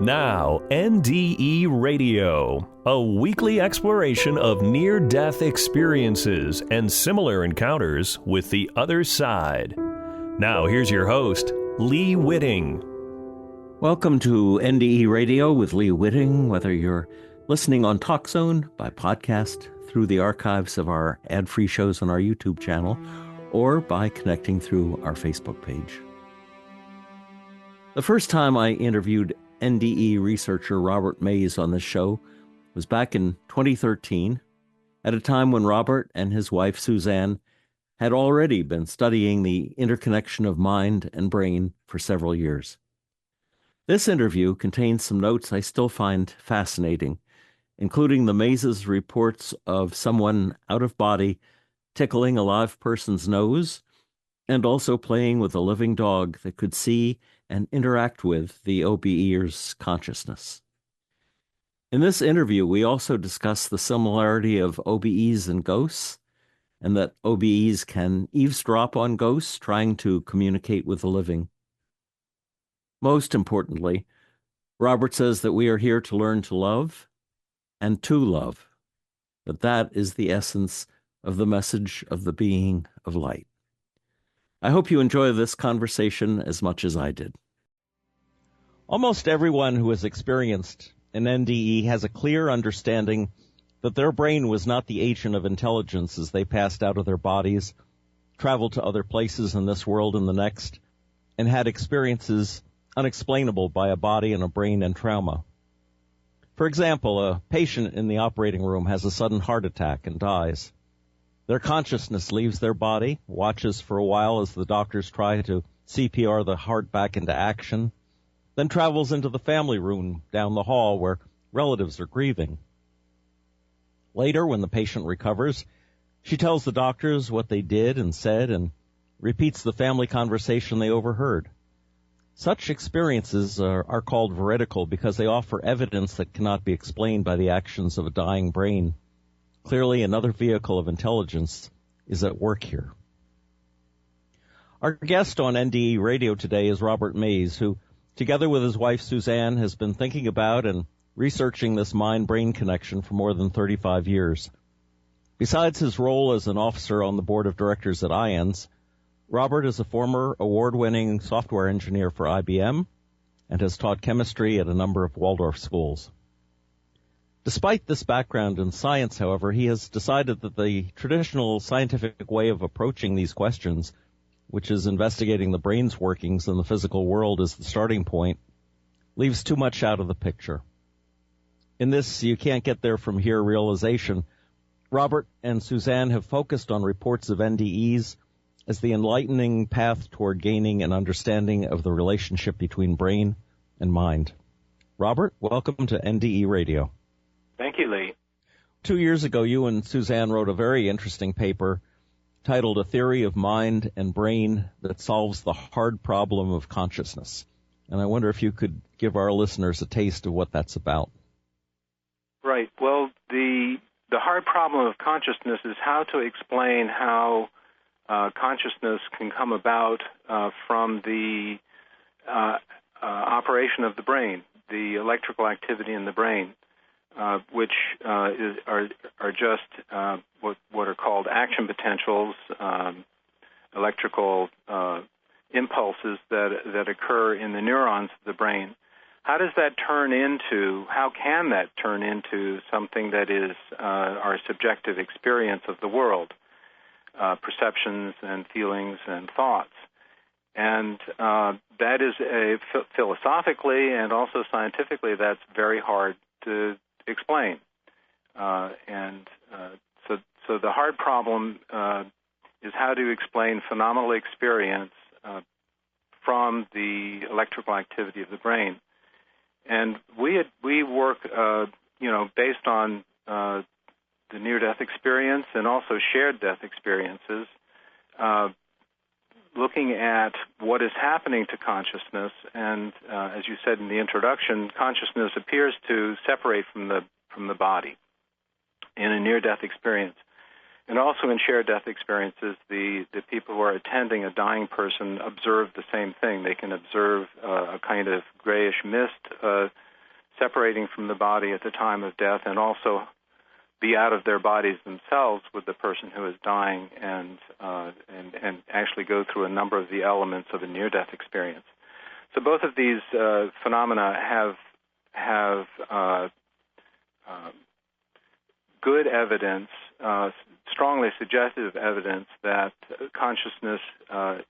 Now, NDE Radio, a weekly exploration of near-death experiences and similar encounters with the other side. Now, here's your host, Lee Witting. Welcome to NDE Radio with Lee Witting, whether you're listening on TalkZone, by podcast, through the archives of our ad-free shows on our YouTube channel, or by connecting through our Facebook page. The first time I interviewed NDE researcher Robert Mays on this show was back in 2013, at a time when Robert and his wife Suzanne had already been studying the interconnection of mind and brain for several years. This interview contains some notes I still find fascinating, including the Mays' reports of someone out of body tickling a live person's nose, and also playing with a living dog that could see and interact with the OBEr's consciousness. In this interview, we also discuss the similarity of OBEs and ghosts, and that OBEs can eavesdrop on ghosts trying to communicate with the living. Most importantly, Robert says that we are here to learn to love and to love, that is the essence of the message of the being of light. I hope you enjoy this conversation as much as I did. Almost everyone who has experienced an NDE has a clear understanding that their brain was not the agent of intelligence as they passed out of their bodies, traveled to other places in this world and the next, and had experiences unexplainable by a body and a brain and trauma. For example, a patient in the operating room has a sudden heart attack and dies. Their consciousness leaves their body, watches for a while as the doctors try to CPR the heart back into action, then travels into the family room down the hall where relatives are grieving. Later, when the patient recovers, she tells the doctors what they did and said and repeats the family conversation they overheard. Such experiences are called veridical because they offer evidence that cannot be explained by the actions of a dying brain. Clearly, another vehicle of intelligence is at work here. Our guest on NDE Radio today is Robert Mays, who, together with his wife Suzanne, has been thinking about and researching this mind-brain connection for more than 35 years. Besides his role as an officer on the board of directors at IANDS, Robert is a former award-winning software engineer for IBM and has taught chemistry at a number of Waldorf schools. Despite this background in science, however, he has decided that the traditional scientific way of approaching these questions, which is investigating the brain's workings in the physical world as the starting point, leaves too much out of the picture. In this you can't get there from here realization, Robert and Suzanne have focused on reports of NDEs as the enlightening path toward gaining an understanding of the relationship between brain and mind. Robert, welcome to NDE Radio. Thank you, Lee. 2 years ago, you and Suzanne wrote a very interesting paper titled A Theory of Mind and Brain That Solves the Hard Problem of Consciousness. And I wonder if you could give our listeners a taste of what that's about. Right. Well, the hard problem of consciousness is how to explain how consciousness can come about from the operation of the brain, the electrical activity in the brain. Which are just what are called action potentials, electrical impulses that occur in the neurons of the brain. How can that turn into something that is our subjective experience of the world, perceptions and feelings and thoughts? And that is philosophically and also scientifically, that's very hard to explain. So the hard problem is how to explain phenomenal experience from the electrical activity of the brain. And we work, based on the near-death experience and also shared death experiences, looking at what is happening to consciousness. And as you said in the introduction, consciousness appears to separate from the body in a near-death experience. And also in shared death experiences, the people who are attending a dying person observe the same thing. They can observe a kind of grayish mist separating from the body at the time of death, and also be out of their bodies themselves with the person who is dying, and actually go through a number of the elements of a near-death experience. So both of these phenomena have good evidence, strongly suggestive evidence that consciousness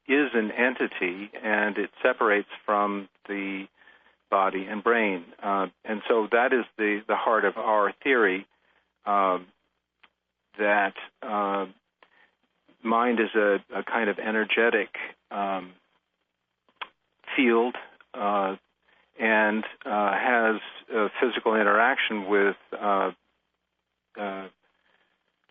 is an entity and it separates from the body and brain. And so that is the heart of our theory, that mind is a kind of energetic field and has physical interaction with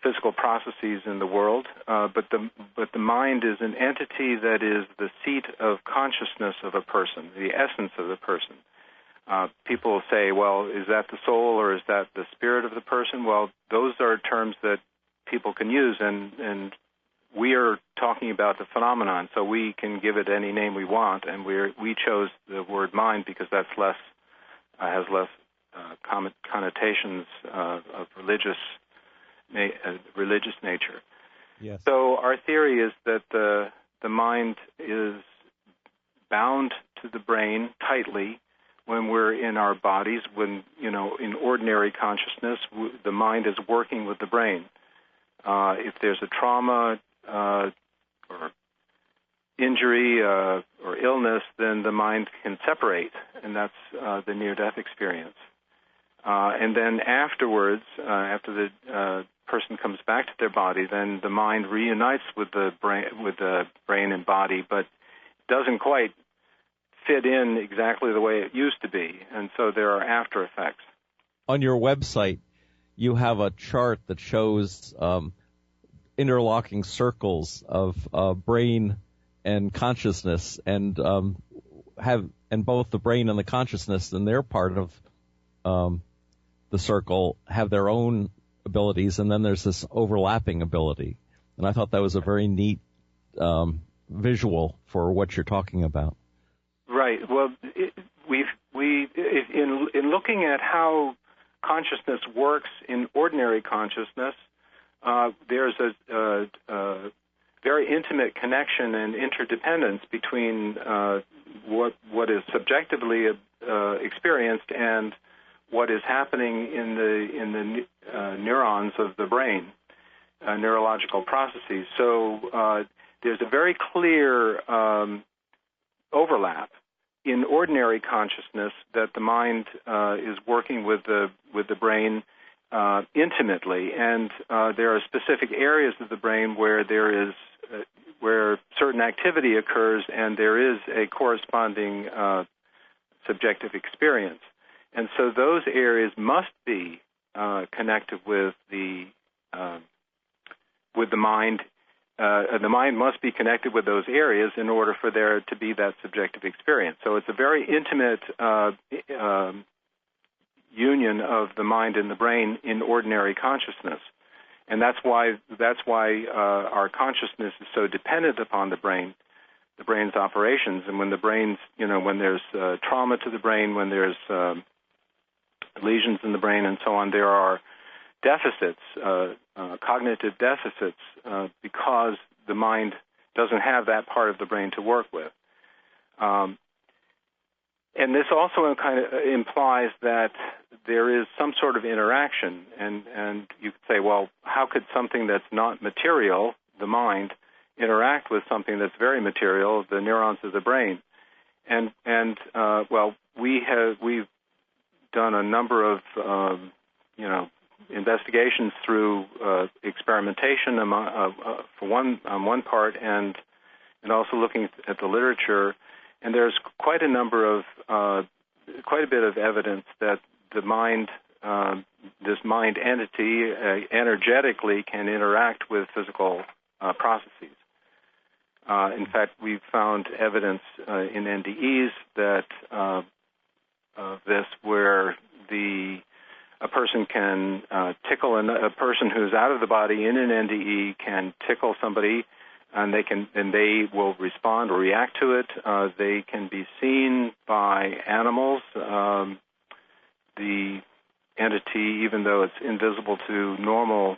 physical processes in the world, but the mind is an entity that is the seat of consciousness of a person, the essence of the person. People say, well, is that the soul or is that the spirit of the person? Well, those are terms that people can use, and we are talking about the phenomenon, so we can give it any name we want, and we chose the word mind because that's has less connotations of religious nature. Yes. So our theory is that the mind is bound to the brain tightly when we're in our bodies. When in ordinary consciousness, the mind is working with the brain. If there's a trauma or injury or illness, then the mind can separate, and that's the near-death experience. And then afterwards, after the person comes back to their body, then the mind reunites with the brain and body, but doesn't quite fit in exactly the way it used to be, and so there are after effects. On your website, you have a chart that shows interlocking circles of brain and consciousness, and both the brain and the consciousness, and their part of the circle have their own abilities, and then there's this overlapping ability. And I thought that was a very neat visual for what you're talking about. Right. Well, in looking at how consciousness works in ordinary consciousness, there's a very intimate connection and interdependence between what is subjectively experienced and what is happening in the neurons of the brain, neurological processes. So there's a very clear overlap in ordinary consciousness that the mind is working with the brain intimately, and there are specific areas of the brain where where certain activity occurs, and there is a corresponding subjective experience. And so those areas must be connected with the mind. The mind must be connected with those areas in order for there to be that subjective experience. So it's a very intimate union of the mind and the brain in ordinary consciousness, and that's why our consciousness is so dependent upon the brain's operations. And when the brain's, when there's trauma to the brain, when there's lesions in the brain, and so on, there are deficits, cognitive deficits, because the mind doesn't have that part of the brain to work with. And this also kind of implies that there is some sort of interaction, and you could say, well, how could something that's not material, the mind, interact with something that's very material, the neurons of the brain? And well, we've done a number of investigations through experimentation for one part, and also looking at the literature. And there's quite a bit of evidence that the mind, this mind entity, energetically can interact with physical processes. In fact, we've found evidence in NDEs that of this, where a person can tickle a person who's out of the body in an NDE can tickle somebody, and they will respond or react to it. They can be seen by animals the entity, even though it's invisible to normal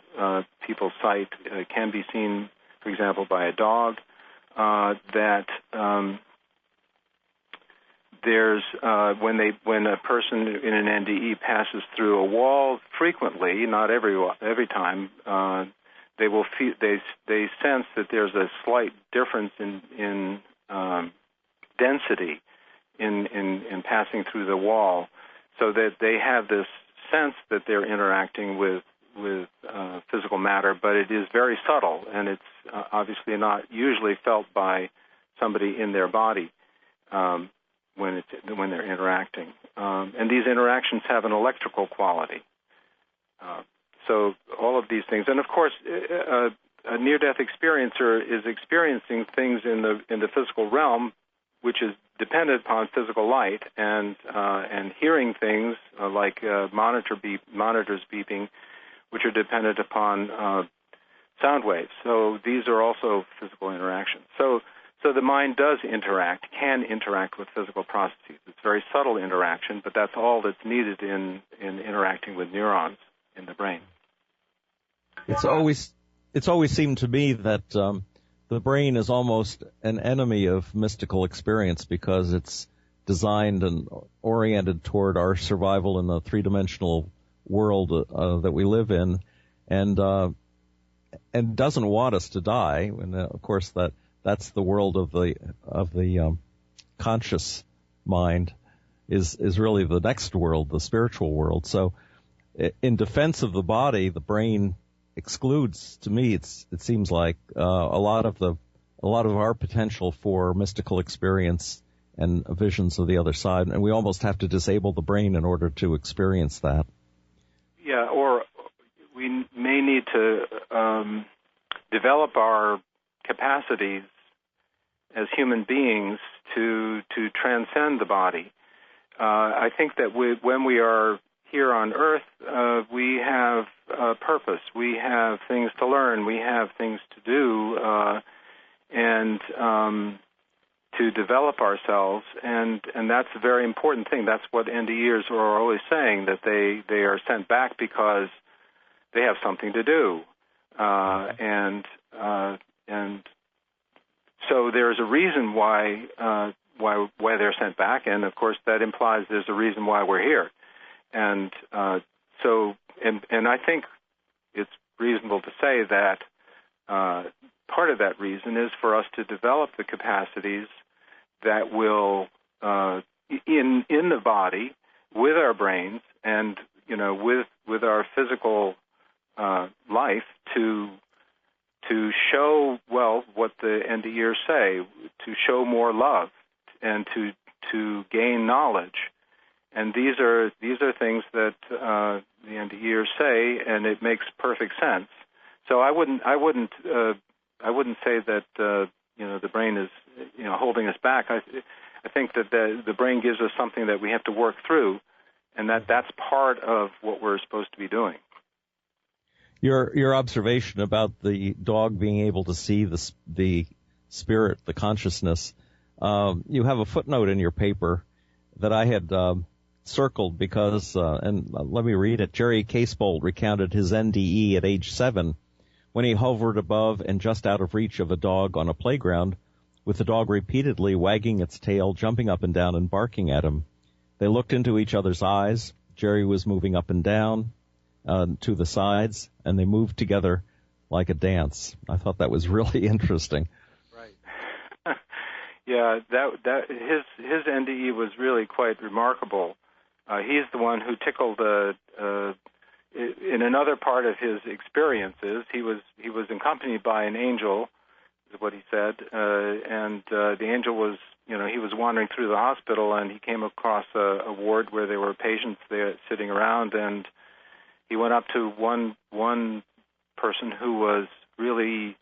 people's sight, can be seen, for example, by a dog. There's when a person in an NDE passes through a wall frequently, not every time, they will they sense that there's a slight difference in density in passing through the wall, so that they have this sense that they're interacting with physical matter, but it is very subtle, and it's obviously not usually felt by somebody in their body when they're interacting. And these interactions have an electrical quality. So all of these things, and of course, a near-death experiencer is experiencing things in the physical realm, which is dependent upon physical light, and hearing things like monitors beeping, which are dependent upon sound waves. So these are also physical interactions. So the mind can interact with physical processes. It's very subtle interaction, but that's all that's needed in interacting with neurons in the brain. It's always seemed to me that the brain is almost an enemy of mystical experience because it's designed and oriented toward our survival in the three-dimensional world that we live in, and doesn't want us to die. And of course, that's the world of the conscious mind is really the next world, the spiritual world. So, in defense of the body, the brain excludes. To me, it seems like a lot of our potential for mystical experience and visions of the other side, and we almost have to disable the brain in order to experience that. Yeah, or we may need to develop our capacities as human beings to transcend the body. I think that when we are here on Earth, we have purpose. We have things to learn. We have things to do, and to develop ourselves. And that's a very important thing. That's what NDEs are always saying, that they are sent back because they have something to do. And so there's a reason why they're sent back, and of course that implies there's a reason why we're here. And I think it's reasonable to say that part of that reason is for us to develop the capacities that will, in the body, with our brains, and with our physical life, to show what the NDEs say, to show more love, and to gain knowledge. And these are things that the NDEs say, and it makes perfect sense. So I wouldn't say that the brain is holding us back. I think that the brain gives us something that we have to work through, and that's part of what we're supposed to be doing. Your observation about the dog being able to see the spirit, the consciousness. You have a footnote in your paper that I had circled because, and let me read it. Jerry Casebolt recounted his NDE at age 7 when he hovered above and just out of reach of a dog on a playground, with the dog repeatedly wagging its tail, jumping up and down, and barking at him. They looked into each other's eyes. Jerry was moving up and down to the sides, and they moved together like a dance. I thought that was really interesting. Right. Yeah, that his NDE was really quite remarkable. He's the one who tickled in another part of his experiences. He was accompanied by an angel, is what he said, and the angel was, he was wandering through the hospital, and he came across a ward where there were patients there sitting around, and he went up to one person who was really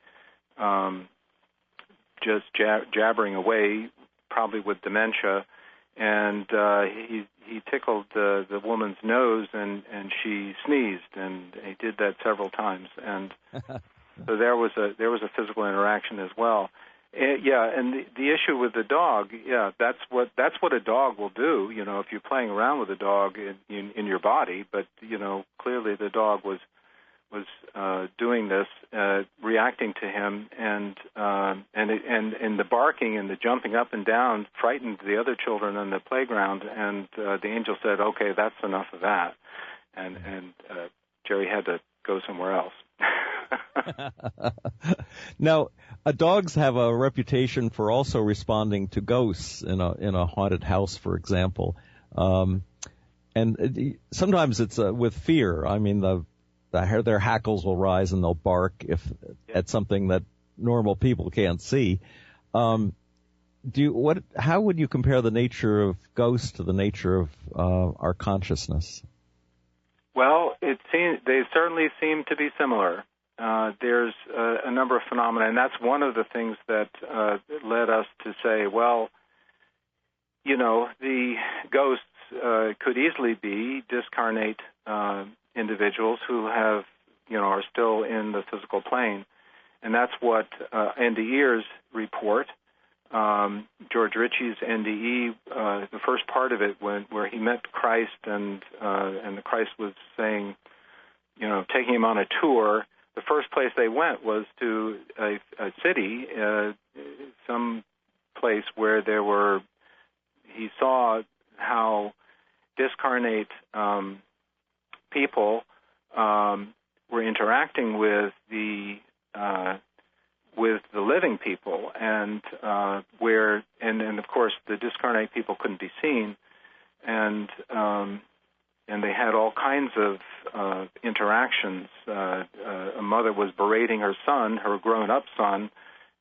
just jabbering away, probably with dementia, and he tickled the woman's nose, and she sneezed, and he did that several times, and so there was a physical interaction as well. Yeah, and the issue with the dog, yeah, that's what a dog will do. You know, if you're playing around with a dog in your body, but you know, clearly the dog was doing this, reacting to him, and the barking and the jumping up and down frightened the other children on the playground, and the angel said, "Okay, that's enough of that," and Jerry had to go somewhere else. Now, dogs have a reputation for also responding to ghosts in a haunted house, for example, and sometimes it's with fear. I mean, their hackles will rise and they'll bark at something that normal people can't see. How would you compare the nature of ghosts to the nature of our consciousness? Well, they certainly seem to be similar. There's a number of phenomena, and that's one of the things that led us to say, well, you know, the ghosts could easily be discarnate individuals who have, you know, are still in the physical plane, and that's what NDEs report. George Ritchie's NDE, the first part of it, where he met Christ, and the Christ was saying, you know, taking him on a tour. The first place they went was to a city, some place where he saw how discarnate people were interacting with the living people, and of course the discarnate people couldn't be seen, and they had all kinds of interactions. A mother was berating her son, her grown-up son,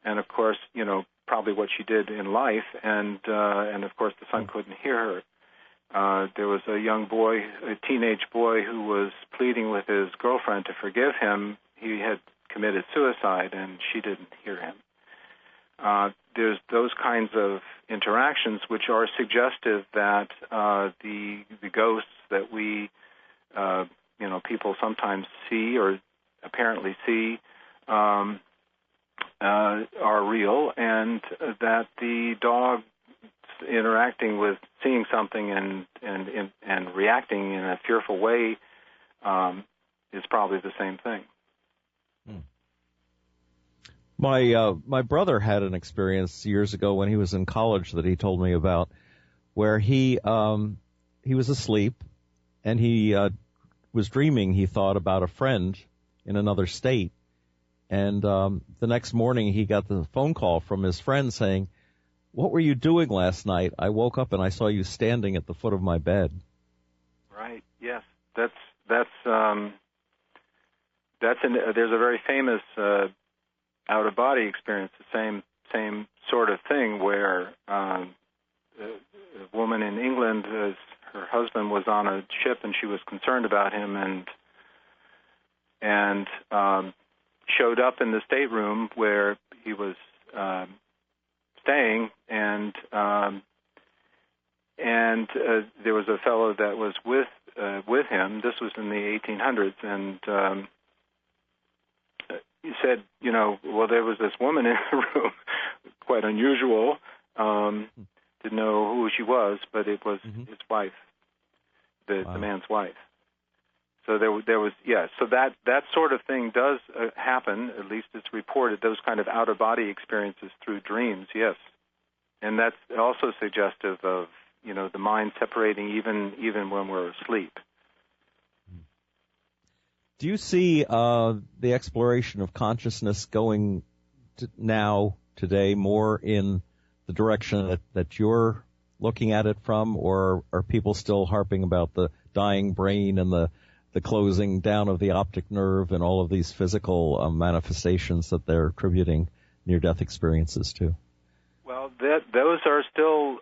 and of course, you know, probably what she did in life, and of course the son couldn't hear her. There was a young boy, a teenage boy, who was pleading with his girlfriend to forgive him. He had committed suicide, and she didn't hear him. There's those kinds of interactions which are suggestive that the ghosts that we, you know, people sometimes see or apparently see are real, and that the dog interacting with seeing something and reacting in a fearful way is probably the same thing. My brother had an experience years ago when he was in college that he told me about, where he was asleep and he was dreaming. He thought about a friend in another state, and the next morning he got the phone call from his friend saying, "What were you doing last night? I woke up and I saw you standing at the foot of my bed." Right. Yes. There's a very famous out-of-body experience, the same sort of thing, where a woman in England, her husband was on a ship and she was concerned about him, and showed up in the stateroom where he was staying, and there was a fellow that was with him. This was in the 1800s, and he said, you know, well, there was this woman in the room, quite unusual. Didn't know who she was, but it was his wife, the man's wife. So there was, yeah. So that sort of thing does happen. At least it's reported. Those kind of out-of-body experiences through dreams, yes, and that's also suggestive of, you know, the mind separating even when we're asleep. Do you see the exploration of consciousness going today more in the direction that you're looking at it from, or are people still harping about the dying brain and the closing down of the optic nerve and all of these physical manifestations that they're attributing near-death experiences to? Well, those are still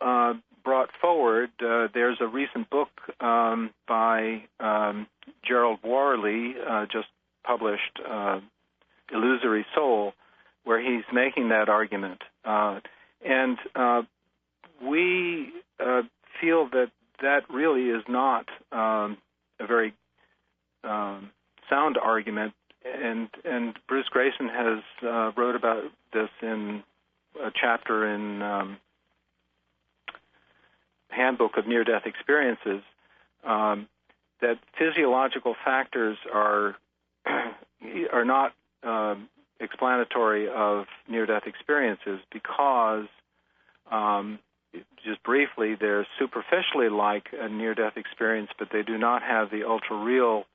brought forward. There's a recent book by Gerald Worley, just published, Illusory Soul, where he's making that argument. And we feel that really is not a very sound argument. And Bruce Grayson has wrote about this in a chapter in Handbook of Near-Death Experiences that physiological factors are not explanatory of near-death experiences because, just briefly, they're superficially like a near-death experience, but they do not have the ultra-real,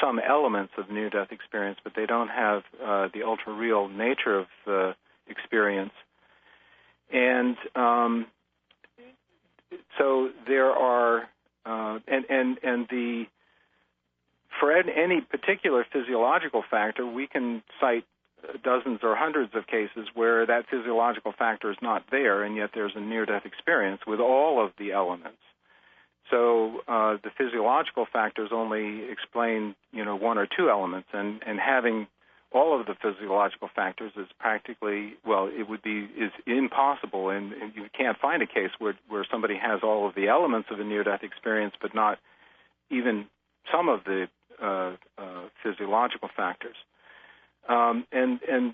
some elements of near-death experience, but they don't have the ultra-real nature of the experience. And so there are, for any particular physiological factor, we can cite dozens or hundreds of cases where that physiological factor is not there, and yet there's a near-death experience with all of the elements. So the physiological factors only explain, one or two elements, and having all of the physiological factors is practically, is impossible, and you can't find a case where somebody has all of the elements of a near-death experience, but not even some of the physiological factors. And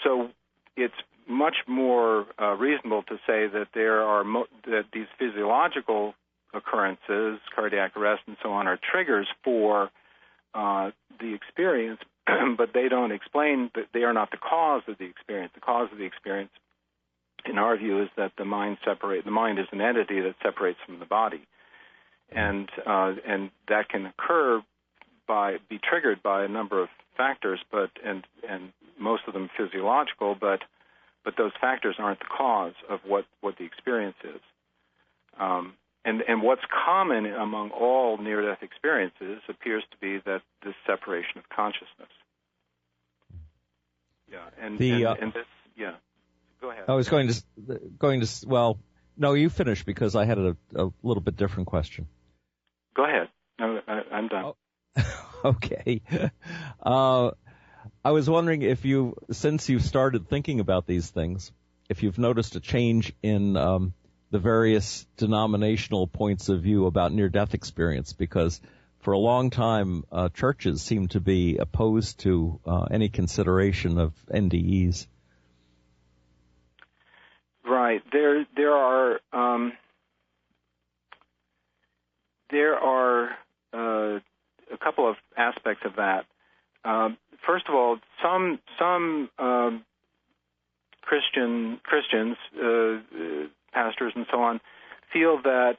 so it's much more reasonable to say that that these physiological occurrences, cardiac arrest and so on, are triggers for the experience, but they don't explain that they are not the cause of the experience. The cause of the experience, in our view, is that the mind is an entity that separates from the body, and that can be triggered by a number of factors, and most of them physiological, but those factors aren't the cause of what the experience is. And what's common among all near-death experiences appears to be that this separation of consciousness. Yeah, Go ahead. I was going to. Well, no, you finish because I had a little bit different question. Go ahead. No, I'm done. Oh. Okay. I was wondering if since you've started thinking about these things, if you've noticed a change in the various denominational points of view about near-death experience, because for a long time, churches seem to be opposed to any consideration of NDEs. Right. There are a couple of aspects of that. First of all, some Christians, pastors and so on, feel that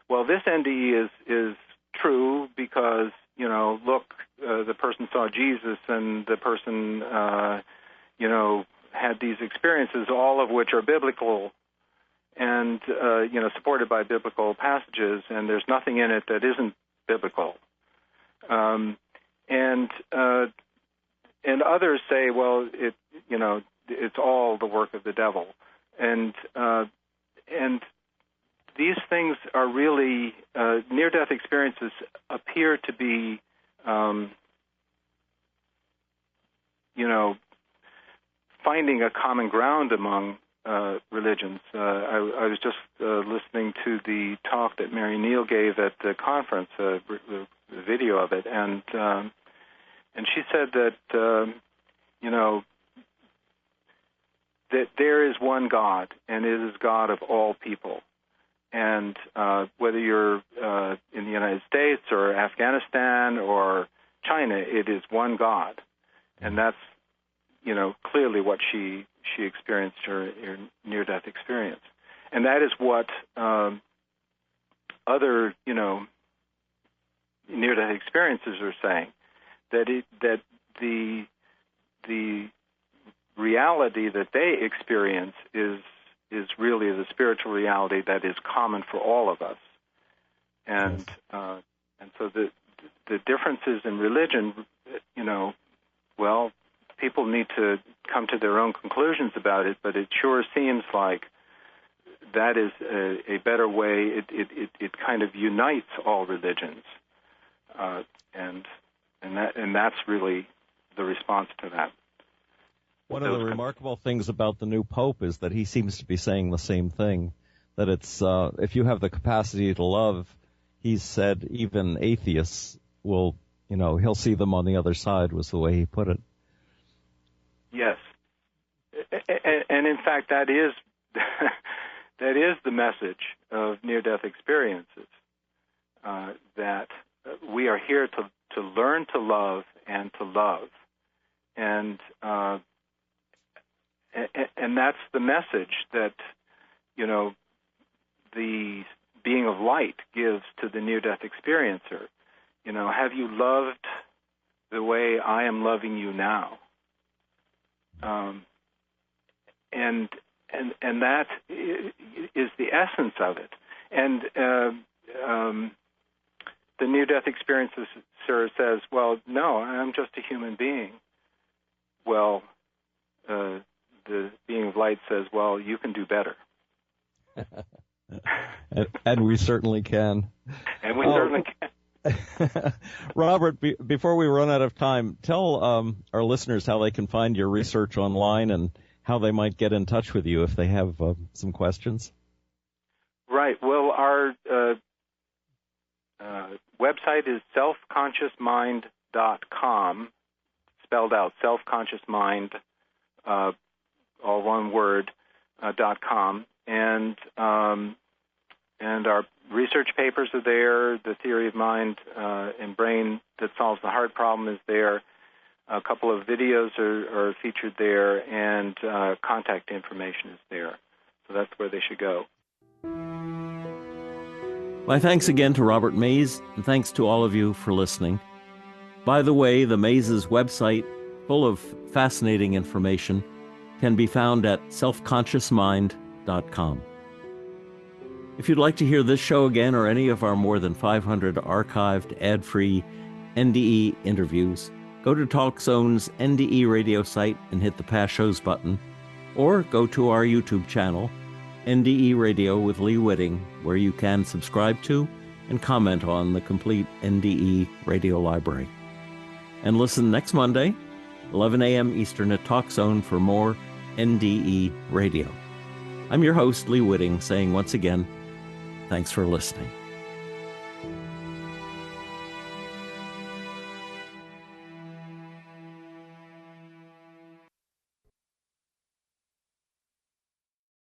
this NDE is true because look, the person saw Jesus and the person had these experiences, all of which are biblical and supported by biblical passages, and there's nothing in it that isn't biblical. And others say, well, it's all the work of the devil, and these things are really near-death experiences appear to be, finding a common ground among religions. I was just listening to the talk that Mary Neal gave at the conference, the video of it, and she said that that there is one God, and it is God of all people. And whether you're in the United States or Afghanistan or China, it is one God, and that's clearly what she experienced her near-death experience, and that is what other near-death experiences are saying, that the reality that they experience is really the spiritual reality that is common for all of us, and so the differences in religion, people need to come to their own conclusions about it, but it sure seems like that is a better way. It kind of unites all religions, and that's really the response to that. One of the remarkable things about the new Pope is that he seems to be saying the same thing, that it's if you have the capacity to love, he's said even atheists will, he'll see them on the other side, was the way he put it. Yes. And in fact, that is that is the message of near-death experiences, that we are here to learn to love and to love. And that's the message that, the being of light gives to the near-death experiencer. Have you loved the way I am loving you now? And that is the essence of it. And the near-death experiencer says, well, no, I'm just a human being. Well, the being of light says, well, you can do better. and we certainly can. And we certainly can. Robert, before we run out of time, tell our listeners how they can find your research online and how they might get in touch with you if they have some questions. Right. Well, our website is selfconsciousmind.com, spelled out, selfconsciousmind, all one word, .com. And our research papers are there. The theory of mind and brain that solves the heart problem is there. A couple of videos are featured there, and contact information is there. So that's where they should go. My thanks again to Robert Mays, and thanks to all of you for listening. By the way, the Mays' website, full of fascinating information, can be found at selfconsciousmind.com. If you'd like to hear this show again or any of our more than 500 archived, ad-free NDE interviews, go to TalkZone's NDE Radio site and hit the Past Shows button, or go to our YouTube channel, NDE Radio with Lee Witting, where you can subscribe to and comment on the complete NDE radio library. And listen next Monday, 11 a.m. Eastern at TalkZone for more NDE Radio. I'm your host, Lee Witting, saying once again, thanks for listening.